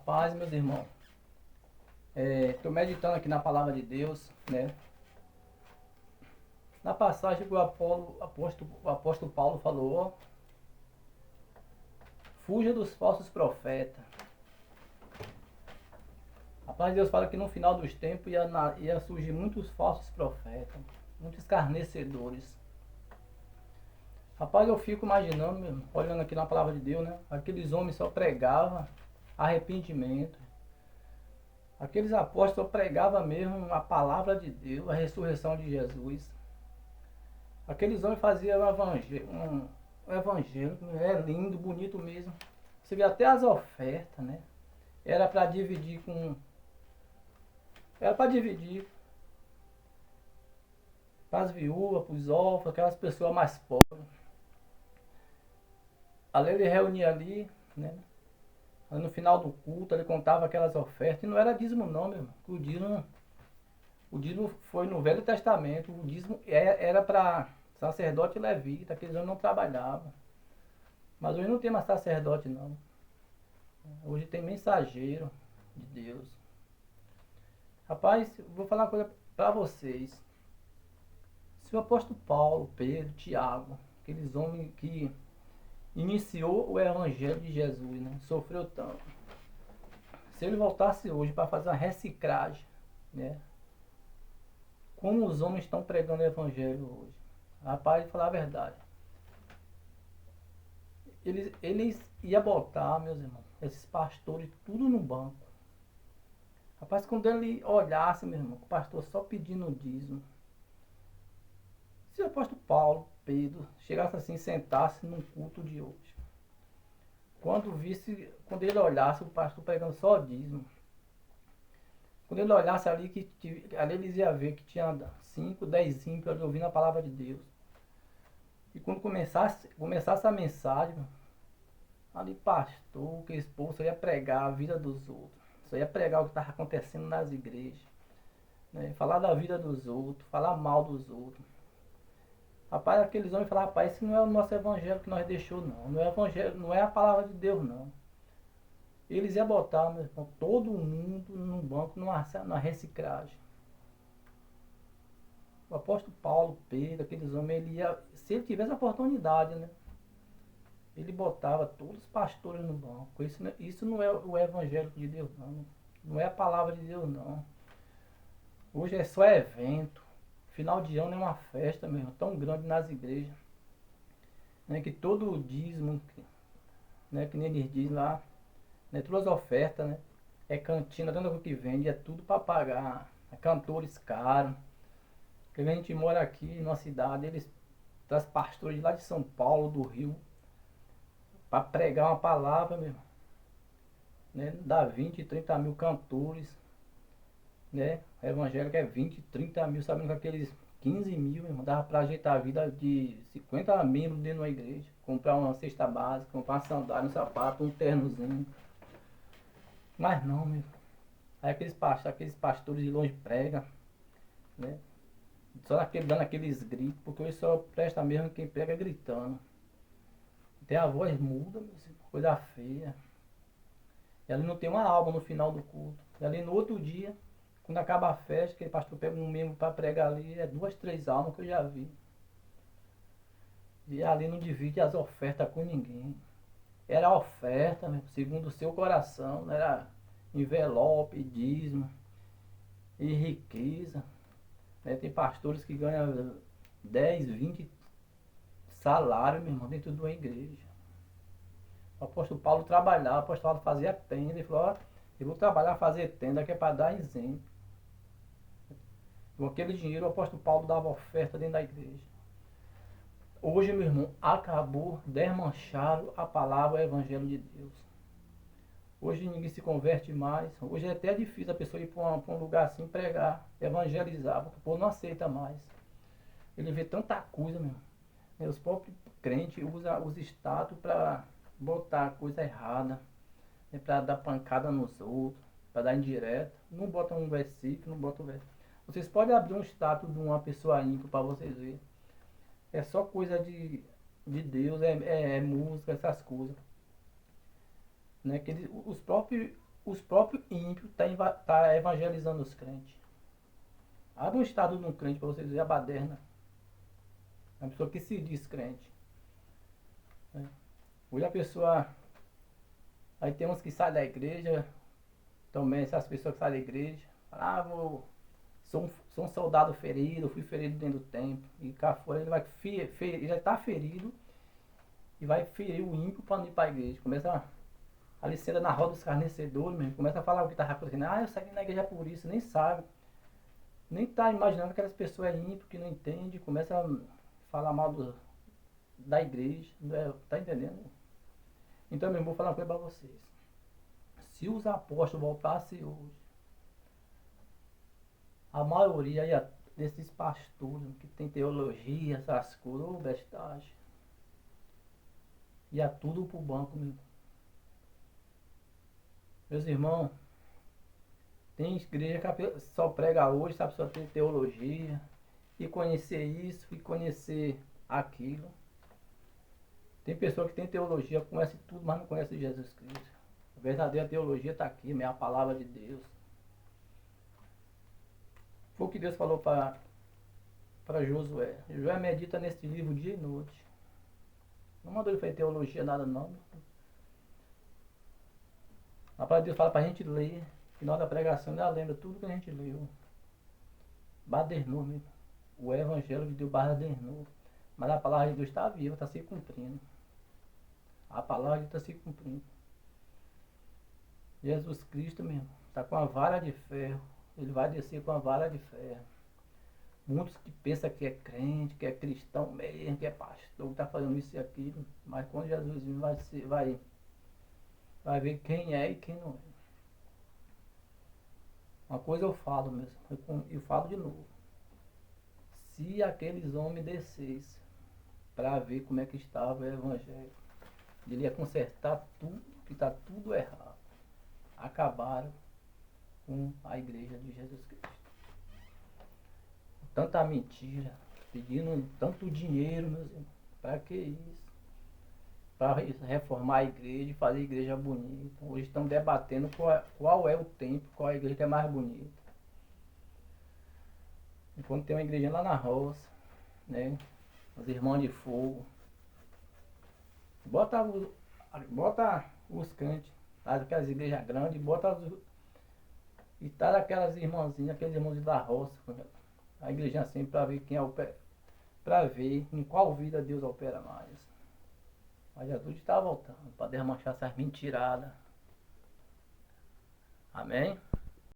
paz, meus irmãos. Estou meditando aqui na palavra de Deus, né? Na passagem que o apóstolo Paulo falou, ó, fuja dos falsos profetas. A palavra de Deus fala que no final dos tempos ia surgir muitos falsos profetas, muitos escarnecedores. Rapaz, eu fico imaginando, mesmo, olhando aqui na palavra de Deus, né? Aqueles homens só pregavam arrependimento. Aqueles apóstolos só pregavam mesmo a palavra de Deus, a ressurreição de Jesus. Aqueles homens faziam um evangelho, lindo, bonito mesmo. Você vê até as ofertas, né? Era para dividir com. Era para dividir para as viúvas, para os órfãos, aquelas pessoas mais pobres. Ali ele reunia ali, né? No final do culto ele contava aquelas ofertas. E não era dízimo não, meu irmão. O dízimo foi no Velho Testamento. O dízimo era para sacerdote e levita, aqueles homens não trabalhavam. Mas hoje não tem mais sacerdote não. Hoje tem mensageiro de Deus. Rapaz, vou falar uma coisa para vocês. Se o apóstolo Paulo, Pedro, Tiago, aqueles homens que iniciou o evangelho de Jesus, né, sofreu tanto. Se ele voltasse hoje para fazer uma reciclagem, né, como os homens estão pregando o evangelho hoje, rapaz, falar a verdade, eles iam botar, meus irmãos, esses pastores tudo no banco. Rapaz, quando ele olhasse, meu irmão, o pastor só pedindo dízimo, se o apóstolo Paulo, Pedro, chegasse assim, sentasse num culto de hoje, quando ele olhasse o pastor pregando só dízimo, quando ele olhasse ali, ali eles iam ver que tinha 5, 10 ímpios ali ouvindo a palavra de Deus. E quando começasse a mensagem, ali pastor, que esposo, ia pregar a vida dos outros. Só ia pregar o que estava acontecendo nas igrejas. Né? Falar da vida dos outros, falar mal dos outros. Rapaz, aqueles homens falaram, rapaz, esse não é o nosso evangelho que nós deixou não. Não é evangelho, não é a palavra de Deus não. Eles iam botar, meu irmão, todo mundo num banco, numa reciclagem. O apóstolo Paulo, Pedro, aqueles homens, se ele tivesse a oportunidade, né? Ele botava todos os pastores no banco. Isso não é o evangelho de Deus não. Não é a palavra de Deus não. Hoje é só evento. Final de ano é uma festa mesmo, tão grande nas igrejas. Né, que todo o dízimo, né, que nem eles dizem lá, né, todas as ofertas, né, é cantina, tanto que vende, é tudo para pagar. É cantores caros. Porque a gente mora aqui numa cidade, eles trazem pastores de lá de São Paulo, do Rio, para pregar uma palavra, meu irmão. Né, dá 20, 30 mil cantores, né? A evangélica é 20, 30 mil, sabendo que aqueles 15 mil, meu irmão, dava para ajeitar a vida de 50 membros dentro de uma igreja. Comprar uma cesta básica, comprar uma sandália, um sapato, um ternozinho. Mas não, meu irmão. Aí aqueles pastores de longe pregam, né? Dando aqueles gritos, porque hoje só presta mesmo quem prega gritando. Tem a voz muda, meu irmão, coisa feia. E ali não tem uma alma no final do culto. E ali no outro dia, quando acaba a festa, aquele pastor pega um membro para pregar ali, é 2, 3 almas que eu já vi. E ali não divide as ofertas com ninguém. Era oferta, mesmo, segundo o seu coração, não era envelope, dízimo e riqueza. Né? Tem pastores que ganham 10, 20 salários, meu irmão, dentro de uma igreja. O apóstolo Paulo trabalhava, o apóstolo Paulo fazia tenda, ele falou, ó, eu vou trabalhar, fazer tenda, que é para dar exemplo. Com aquele dinheiro o apóstolo Paulo dava oferta dentro da igreja. Hoje, meu irmão, acabou, desmancharam a palavra, o evangelho de Deus. Hoje ninguém se converte mais. Hoje é até difícil a pessoa ir para um lugar assim pregar, evangelizar, porque o povo não aceita mais. Ele vê tanta coisa, meu irmão. Os próprios crentes usam os status para botar coisa errada, né, para dar pancada nos outros, para dar indireta. Não bota um versículo, não bota um versículo. Vocês podem abrir um status de uma pessoa ímpia para vocês verem. É só coisa de Deus, é música, essas coisas. Né? Que os próprios os próprios ímpios tá evangelizando os crentes. Abre um estado de um crente para vocês verem a baderna. É uma pessoa que se diz crente. Né? Hoje a pessoa. Aí tem uns que saem da igreja. Também essas pessoas que saem da igreja. Ah, sou um soldado ferido, fui ferido dentro do templo. E cá fora ele vai ele já está ferido. E vai ferir o ímpio para não ir para a igreja. Começa ali senta na roda dos escarnecedores mesmo. Começa a falar o que está acontecendo. Ah, eu saí na igreja por isso, nem sabe. Nem tá imaginando que aquelas pessoas é ímpio, que não entende, começa a falar mal da igreja, tá entendendo? Então, meu irmão, vou falar uma coisa para vocês. Se os apóstolos voltassem hoje, a maioria desses pastores que tem teologia, essas coisas, ô bestagem, ia tudo pro banco, meu. Meus irmãos, tem igreja que só prega hoje, sabe, só tem teologia, e conhecer isso, e conhecer aquilo. Tem pessoa que tem teologia, conhece tudo, mas não conhece Jesus Cristo. A verdadeira teologia está aqui, é a palavra de Deus. Foi o que Deus falou para Josué. Josué medita nesse livro dia e noite. Não mandou ele fazer teologia, nada não. A palavra de Deus fala para a gente ler. No final da pregação, ela lembra tudo que a gente leu. Badernou mesmo. O evangelho de Deus badernou. Mas a palavra de Deus está viva, está se cumprindo. A palavra está se cumprindo. Jesus Cristo mesmo, está com a vara de ferro. Ele vai descer com a vara de ferro. Muitos que pensam que é crente, que é cristão mesmo, que é pastor, que está fazendo isso e aquilo. Mas quando Jesus vir, vai ver quem é e quem não é. Uma coisa eu falo mesmo, eu falo de novo. Se aqueles homens descessem para ver como é que estava o evangelho, ele ia consertar tudo, que está tudo errado. Acabaram com a igreja de Jesus Cristo. Tanta mentira, pedindo tanto dinheiro, meus irmãos. Para que isso? Para reformar a igreja e fazer a igreja bonita. Hoje estão debatendo qual é o templo, qual é a igreja que é mais bonita. Enquanto tem uma igreja lá na roça, né? Os irmãos de fogo. Bota os crentes, faz aquelas igrejas grandes, e tá aquelas irmãzinhas, aqueles irmãos da roça, a igreja assim, para ver quem é para ver em qual vida Deus opera mais. Mas Jesus está voltando para desmanchar essas mentiradas. Amém?